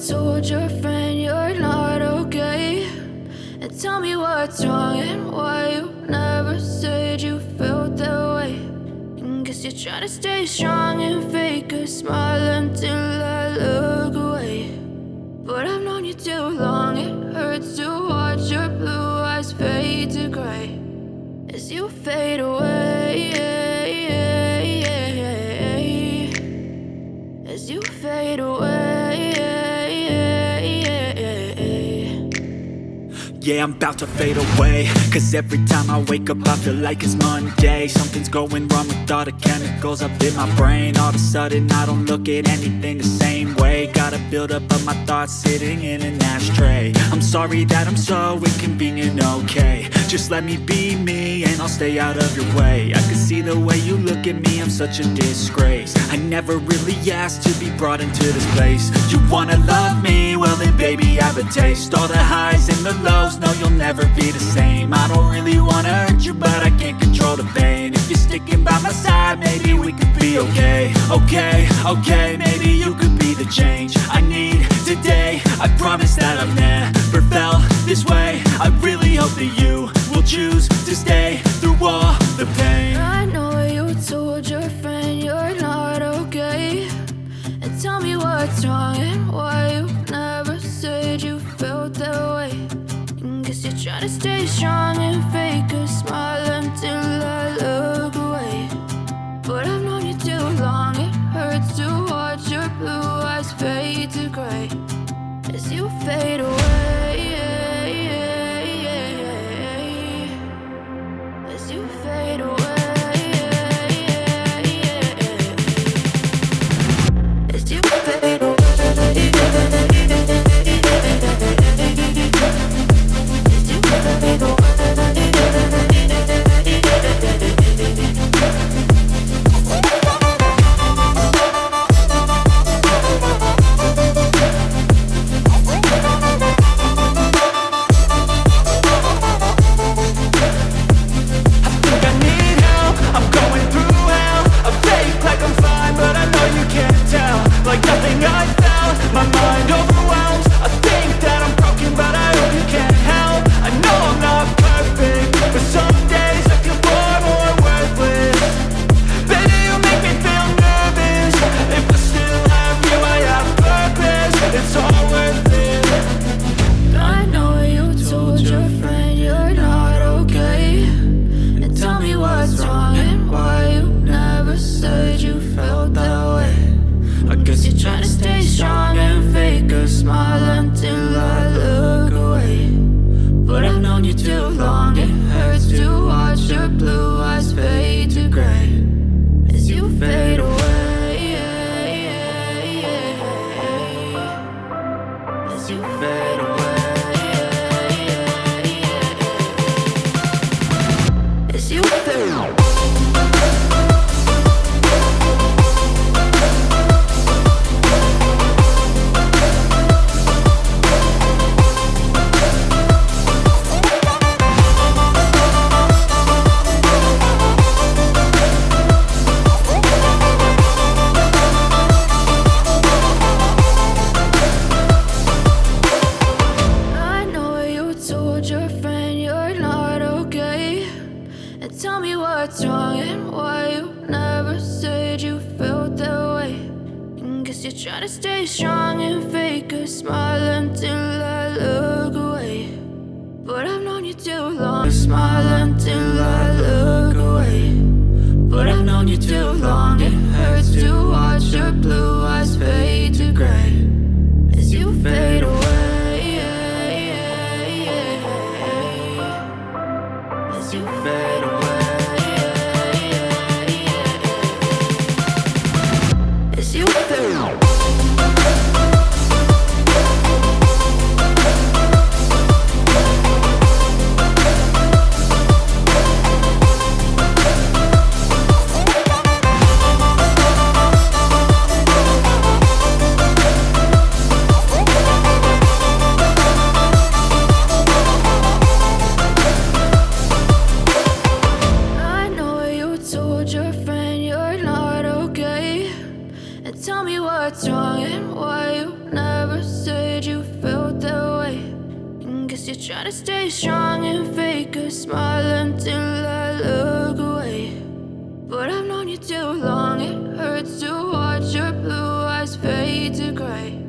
told your friend you're not okay? And tell me what's wrong and why you never said you felt that way. And guess you're trying to stay strong and fake a smile until I look away. But I've known you too long, it hurts to watch your blue eyes fade to gray as you fade away, as you fade away. Yeah, I'm about to fade away, cause every time I wake up I feel like it's Monday. Something's going wrong with all the chemicals up in my brain. All of a sudden I don't look at anything the same way. Got a buildup of my thoughts sitting in an ashtray. I'm sorry that I'm so inconvenient, okay? Just let me be me and I'll stay out of your way. I can see the way you look at me, I'm such a disgrace. I never really asked to be brought into this place. You wanna love me? Well then baby have a taste. All the highs and the lows, no you'll never be the same. I don't really wanna hurt you but I can't control the pain. If you're sticking by my side maybe we could be okay. Okay, maybe you could be the change I need today. I promise that I've never felt this way. I really hope that you will choose to stay through all the pain. I know you told your friend you're not okay. And tell me what's wrong and why you never said you felt that way. And guess you're trying to stay strong and fake a smile until I look away. But I've known you too long, it hurts to watch your blue eyes fade to gray as you fade away, as you fade away, as you fade away. Guess you're trying to stay strong and fake a smile until I look away. But I've known you too long, it hurts to watch your blue eyes fade to gray.